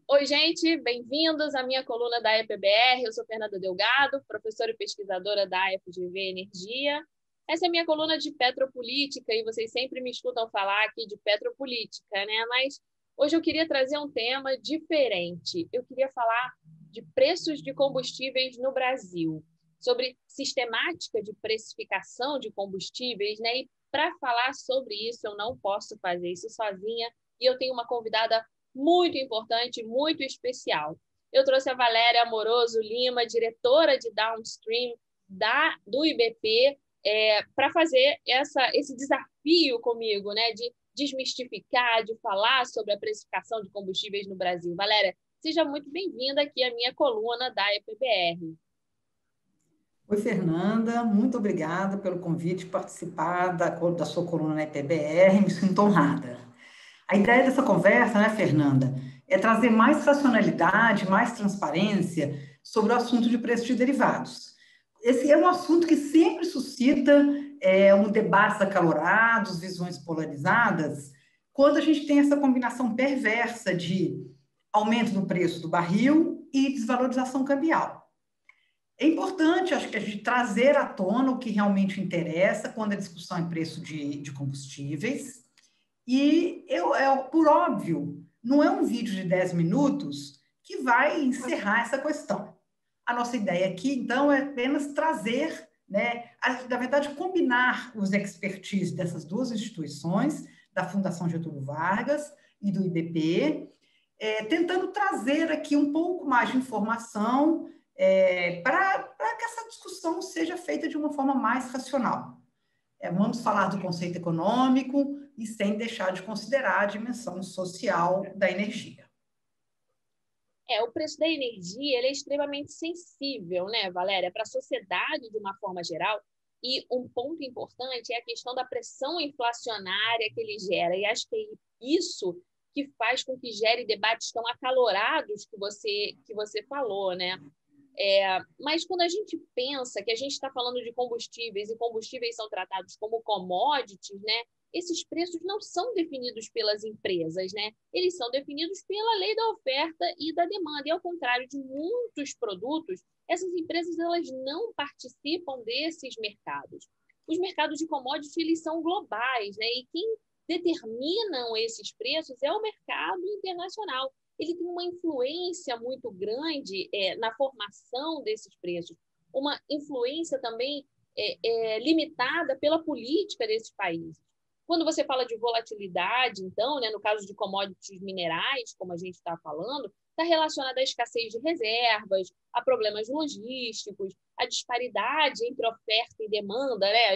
Oi, gente, bem-vindos à minha coluna da EPBR. Eu sou Fernanda Delgado, professora e pesquisadora da FGV Energia. Essa é a minha coluna de petropolítica e vocês sempre me escutam falar aqui de petropolítica, né? Mas hoje eu queria trazer um tema diferente. Eu queria falar de preços de combustíveis no Brasil, sobre sistemática de precificação de combustíveis, né? E para falar sobre isso, eu não posso fazer isso sozinha e eu tenho uma convidada muito importante, muito especial. Eu trouxe a Valéria Amoroso Lima, diretora de Downstream do IBP, para fazer esse desafio comigo, né, de desmistificar, de falar sobre a precificação de combustíveis no Brasil. Valéria, seja muito bem-vinda aqui à minha coluna da EPBR. Oi, Fernanda, muito obrigada pelo convite de participar da sua coluna na EPBR, me sinto honrada. A ideia dessa conversa, né, Fernanda, é trazer mais racionalidade, mais transparência sobre o assunto de preço de derivados. Esse é um assunto que sempre suscita um debate acalorado, visões polarizadas, quando a gente tem essa combinação perversa de aumento do preço do barril e desvalorização cambial. É importante, acho que a gente trazer à tona o que realmente interessa quando a discussão é preço de combustíveis. E por óbvio, não é um vídeo de 10 minutos que vai encerrar essa questão. A nossa ideia aqui, então, é apenas trazer, né, na verdade, combinar os expertise dessas duas instituições, da Fundação Getúlio Vargas e do IBP, tentando trazer aqui um pouco mais de informação para que essa discussão seja feita de uma forma mais racional. Vamos falar do conceito econômico e sem deixar de considerar a dimensão social da energia. O preço da energia ele é extremamente sensível, né, Valéria, para a sociedade de uma forma geral. E um ponto importante é a questão da pressão inflacionária que ele gera. E acho que é isso que faz com que gere debates tão acalorados que você falou, né? Mas quando a gente pensa que a gente está falando de combustíveis e combustíveis são tratados como commodities, né? Esses preços não são definidos pelas empresas, né? Eles são definidos pela lei da oferta e da demanda. E ao contrário de muitos produtos, essas empresas elas não participam desses mercados. Os mercados de commodities eles são globais, né? E quem determinam esses preços é o mercado internacional. Ele tem uma influência muito grande na formação desses preços, uma influência também limitada pela política desses países. Quando você fala de volatilidade, então, né, no caso de commodities minerais, como a gente está falando, está relacionada à escassez de reservas, a problemas logísticos, a disparidade entre oferta e demanda, né?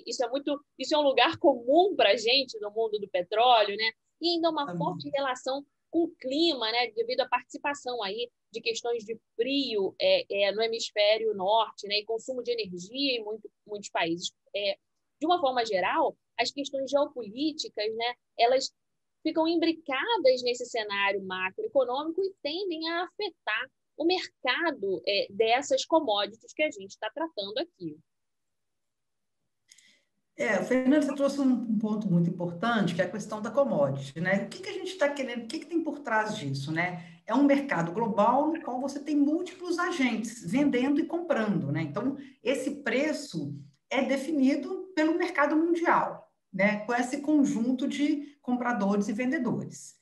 Isso é um lugar comum para a gente no mundo do petróleo, né? E ainda uma forte relação com o clima, né, devido à participação aí de questões de frio no hemisfério norte, né, e consumo de energia em muitos países. De uma forma geral, as questões geopolíticas, né, elas ficam imbricadas nesse cenário macroeconômico e tendem a afetar o mercado dessas commodities que a gente está tratando aqui. Fernanda, você trouxe um ponto muito importante, que é a questão da commodity, né? O que a gente está querendo, o que tem por trás disso, né? É um mercado global no qual você tem múltiplos agentes vendendo e comprando, né? Então, esse preço é definido pelo mercado mundial, né? Com esse conjunto de compradores e vendedores.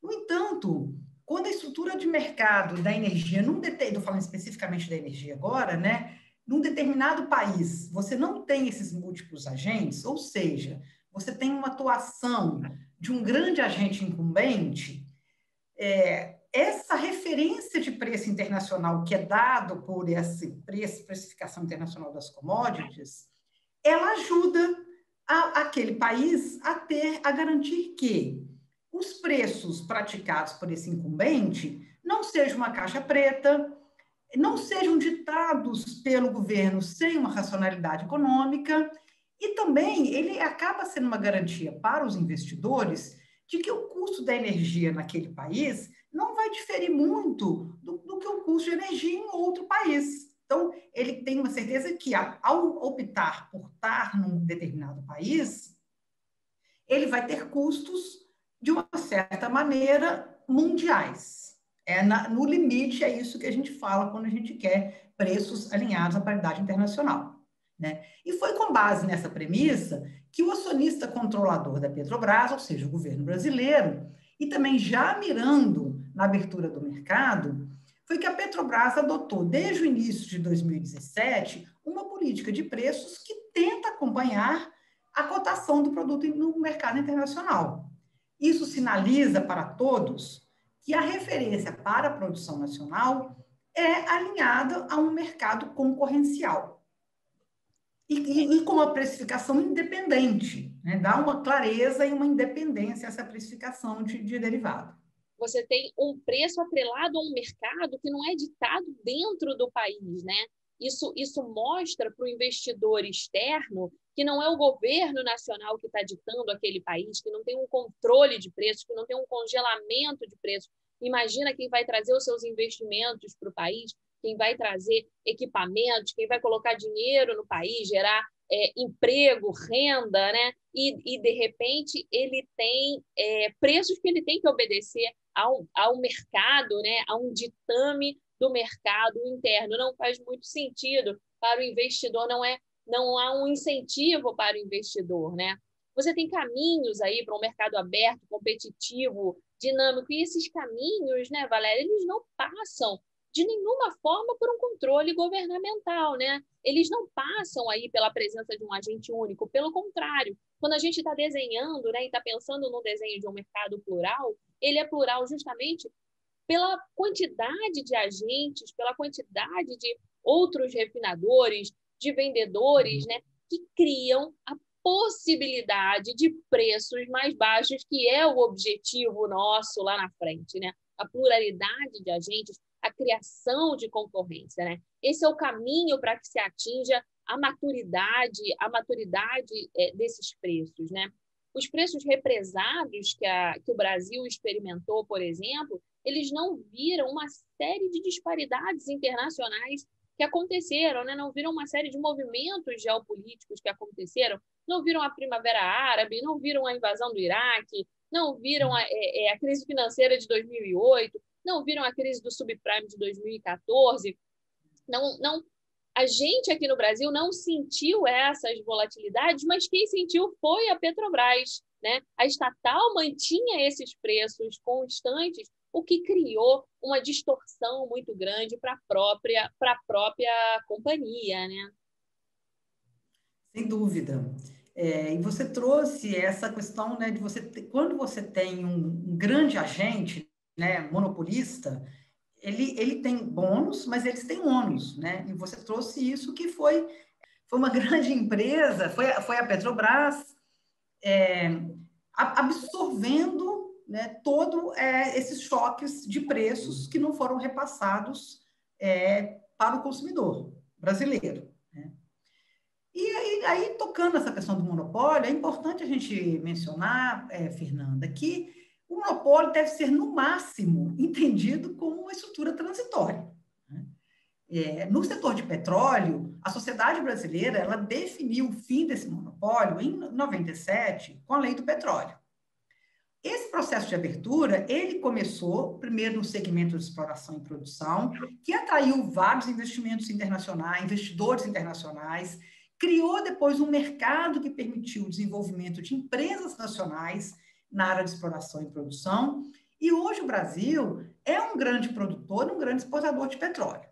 No entanto, quando a estrutura de mercado da energia, estou falando especificamente da energia agora, né? Num determinado país, você não tem esses múltiplos agentes, ou seja, você tem uma atuação de um grande agente incumbente, essa referência de preço internacional que é dado por esse precificação internacional das commodities, ela ajuda aquele país a garantir que os preços praticados por esse incumbente não sejam uma caixa preta, não sejam ditados pelo governo sem uma racionalidade econômica, e também ele acaba sendo uma garantia para os investidores de que o custo da energia naquele país não vai diferir muito do que o custo de energia em outro país. Então, ele tem uma certeza que, ao optar por estar num determinado país, ele vai ter custos, de uma certa maneira, mundiais. No limite, é isso que a gente fala quando a gente quer preços alinhados à paridade internacional, né? E foi com base nessa premissa que o acionista controlador da Petrobras, ou seja, o governo brasileiro, e também já mirando na abertura do mercado, foi que a Petrobras adotou, desde o início de 2017, uma política de preços que tenta acompanhar a cotação do produto no mercado internacional. Isso sinaliza para todos que a referência para a produção nacional é alinhada a um mercado concorrencial e com uma precificação independente, né? Dá uma clareza e uma independência a essa precificação de derivado. Você tem um preço atrelado a um mercado que não é ditado dentro do país, né? Isso mostra para o investidor externo que não é o governo nacional que está ditando aquele país, que não tem um controle de preços, que não tem um congelamento de preços. Imagina quem vai trazer os seus investimentos para o país, quem vai trazer equipamentos, quem vai colocar dinheiro no país, gerar emprego, renda, né? E, de repente, ele tem preços que ele tem que obedecer ao mercado, né? A um ditame do mercado interno. Não faz muito sentido para o investidor, não há um incentivo para o investidor, né? Você tem caminhos aí para um mercado aberto, competitivo, dinâmico, e esses caminhos, né, Valéria, eles não passam de nenhuma forma por um controle governamental, né? Eles não passam aí pela presença de um agente único, pelo contrário, quando a gente está desenhando, né, e está pensando no desenho de um mercado plural, ele é plural justamente pela quantidade de agentes, pela quantidade de outros refinadores, de vendedores, né, que criam a possibilidade de preços mais baixos, que é o objetivo nosso lá na frente, né? A pluralidade de agentes, a criação de concorrência, né? Esse é o caminho para que se atinja a maturidade desses preços, né? Os preços represados que o Brasil experimentou, por exemplo, eles não viram uma série de disparidades internacionais que aconteceram, né? Não viram uma série de movimentos geopolíticos que aconteceram, não viram a Primavera Árabe, não viram a invasão do Iraque, não viram a crise financeira de 2008, não viram a crise do subprime de 2014. A gente aqui no Brasil não sentiu essas volatilidades, mas quem sentiu foi a Petrobras, né? A estatal mantinha esses preços constantes, o que criou uma distorção muito grande para a própria companhia, né? Sem dúvida. E você trouxe essa questão, né, de quando você tem um grande agente, né, monopolista, ele tem bônus, mas eles têm ônus, né? E você trouxe isso que foi uma grande empresa, foi a Petrobras, absorvendo, né, todos esses choques de preços que não foram repassados para o consumidor brasileiro, né? E aí, tocando essa questão do monopólio, é importante a gente mencionar, Fernanda, que o monopólio deve ser, no máximo, entendido como uma estrutura transitória, né? No setor de petróleo, a sociedade brasileira ela definiu o fim desse monopólio em 97, com a Lei do Petróleo. Esse processo de abertura, ele começou primeiro no segmento de exploração e produção, que atraiu vários investimentos internacionais, investidores internacionais, criou depois um mercado que permitiu o desenvolvimento de empresas nacionais na área de exploração e produção, e hoje o Brasil é um grande produtor, um grande exportador de petróleo.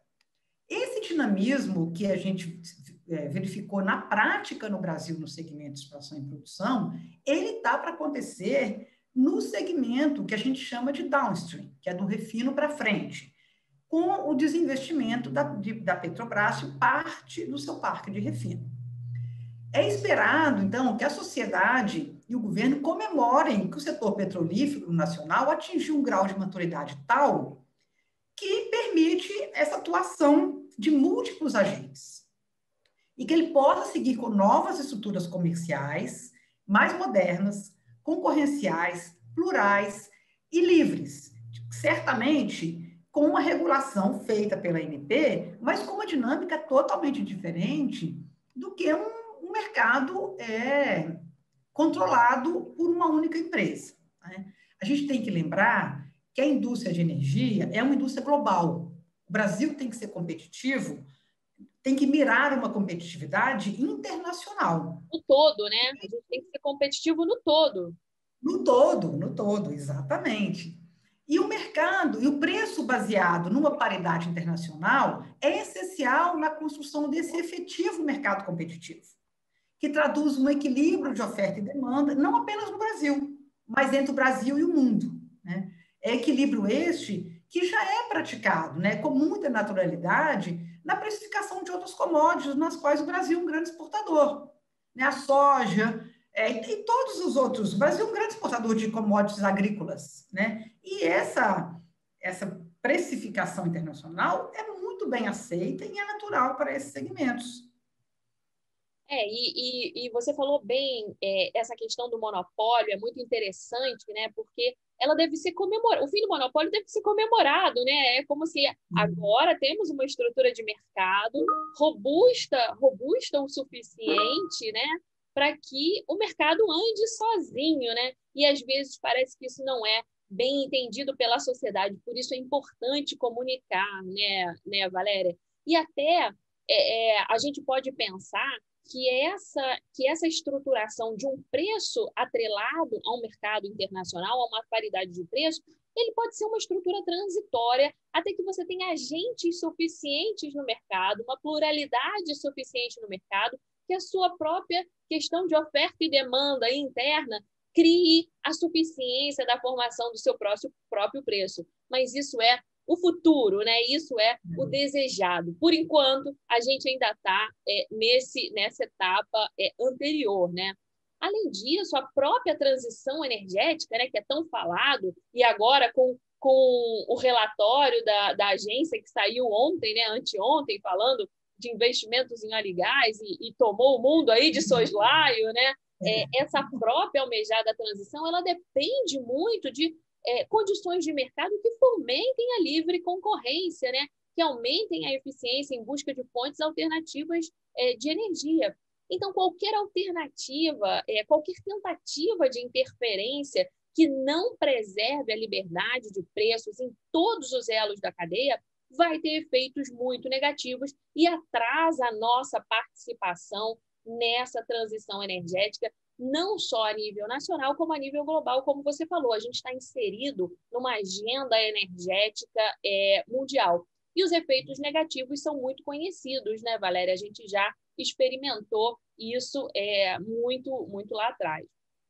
Esse dinamismo que a gente verificou na prática no Brasil no segmento de exploração e produção, ele está para acontecer no segmento que a gente chama de downstream, que é do refino para frente, com o desinvestimento da Petrobras e parte do seu parque de refino. É esperado, então, que a sociedade e o governo comemorem que o setor petrolífero nacional atingiu um grau de maturidade tal que permite essa atuação de múltiplos agentes e que ele possa seguir com novas estruturas comerciais mais modernas, concorrenciais, plurais e livres, certamente com uma regulação feita pela ANP, mas com uma dinâmica totalmente diferente do que um mercado controlado por uma única empresa, né? A gente tem que lembrar que a indústria de energia é uma indústria global. O Brasil tem que ser competitivo, tem que mirar uma competitividade internacional. No todo, né? A gente tem que ser competitivo no todo. No todo, exatamente. E o mercado, e o preço baseado numa paridade internacional é essencial na construção desse efetivo mercado competitivo, que traduz um equilíbrio de oferta e demanda, não apenas no Brasil, mas entre o Brasil e o mundo, né? É equilíbrio este que já é praticado, né, com muita naturalidade na precificação de outras commodities, nas quais o Brasil é um grande exportador, né? A soja, e todos os outros. O Brasil é um grande exportador de commodities agrícolas, né? E essa precificação internacional é muito bem aceita e é natural para esses segmentos. E você falou bem, essa questão do monopólio é muito interessante, né? Porque ela deve ser comemorada, o fim do monopólio deve ser comemorado, né? É como se agora temos uma estrutura de mercado robusta o suficiente, né? Para que o mercado ande sozinho, né? E às vezes parece que isso não é bem entendido pela sociedade, por isso é importante comunicar, né, Valéria? E até a gente pode pensar que essa estruturação de um preço atrelado a um mercado internacional, a uma paridade de preço, ele pode ser uma estrutura transitória até que você tenha agentes suficientes no mercado, uma pluralidade suficiente no mercado, que a sua própria questão de oferta e demanda interna crie a suficiência da formação do seu próprio preço. Mas isso é o futuro, né? Isso é o desejado. Por enquanto, a gente ainda está nessa etapa anterior, né? Além disso, a própria transição energética, né, que é tão falado, e agora com o relatório da agência que saiu ontem, né, anteontem, falando de investimentos em óleo e gás e tomou o mundo aí de soslaio, né? Essa própria almejada transição, ela depende muito de condições de mercado que fomentem a livre concorrência, né? Que aumentem a eficiência em busca de fontes alternativas de energia. Então, qualquer alternativa, qualquer tentativa de interferência que não preserve a liberdade de preços em todos os elos da cadeia vai ter efeitos muito negativos e atrasa a nossa participação nessa transição energética, não só a nível nacional, como a nível global, como você falou. A gente está inserido numa agenda energética mundial. E os efeitos negativos são muito conhecidos, né, Valéria? A gente já experimentou isso muito, muito lá atrás.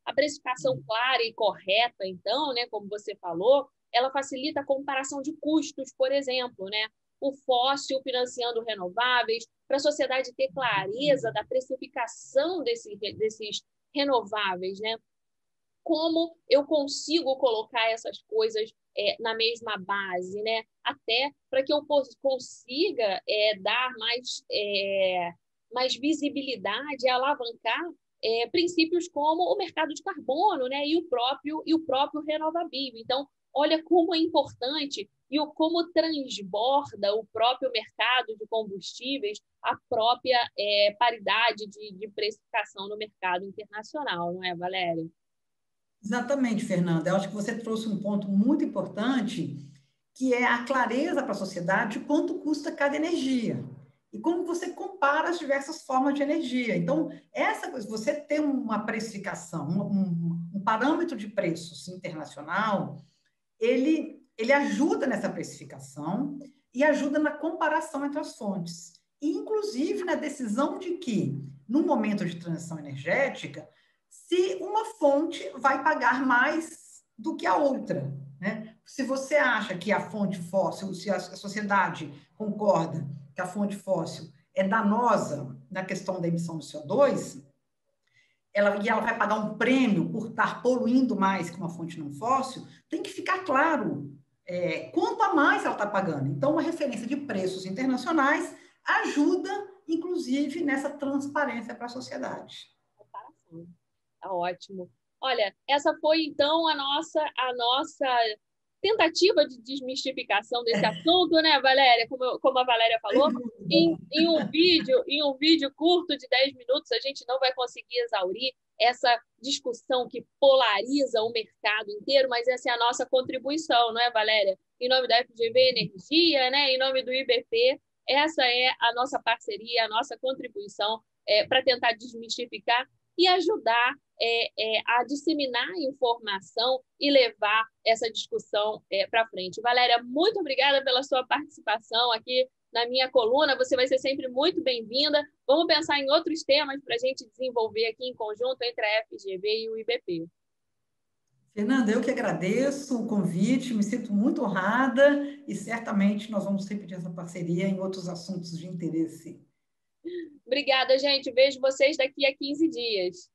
A precificação clara e correta, então, né, como você falou, ela facilita a comparação de custos, por exemplo, né? O fóssil financiando renováveis, para a sociedade ter clareza da precificação desses renováveis, né? Como eu consigo colocar essas coisas na mesma base, né? Até para que eu consiga dar mais visibilidade e alavancar princípios como o mercado de carbono, né? E o próprio renovável. Então, olha como é importante e como transborda o próprio mercado de combustíveis a própria paridade de precificação no mercado internacional, não é, Valéria? Exatamente, Fernanda. Eu acho que você trouxe um ponto muito importante, que é a clareza para a sociedade de quanto custa cada energia e como você compara as diversas formas de energia. Então, você ter uma precificação, um parâmetro de preços internacional, ele ajuda nessa precificação e ajuda na comparação entre as fontes, e inclusive na decisão de que, no momento de transição energética, se uma fonte vai pagar mais do que a outra, né? Se você acha que a fonte fóssil, se a sociedade concorda que a fonte fóssil é danosa na questão da emissão do CO2, ela vai pagar um prêmio por estar poluindo mais que uma fonte não fóssil, tem que ficar claro quanto a mais ela está pagando. Então, uma referência de preços internacionais ajuda, inclusive, nessa transparência para a sociedade. Tá ótimo. Olha, essa foi então a nossa tentativa de desmistificação desse assunto, né, Valéria? Como a Valéria falou, em um vídeo curto de 10 minutos, a gente não vai conseguir exaurir essa discussão que polariza o mercado inteiro, mas essa é a nossa contribuição, não é, Valéria? Em nome da FGV Energia, né? Em nome do IBP, essa é a nossa parceria, a nossa contribuição para tentar desmistificar e ajudar a disseminar informação e levar essa discussão para frente. Valéria, muito obrigada pela sua participação aqui na minha coluna. Você vai ser sempre muito bem-vinda. Vamos pensar em outros temas para a gente desenvolver aqui em conjunto entre a FGV e o IBP. Fernanda, eu que agradeço o convite, me sinto muito honrada e certamente nós vamos repetir essa parceria em outros assuntos de interesse. Obrigada, gente. Vejo vocês daqui a 15 dias.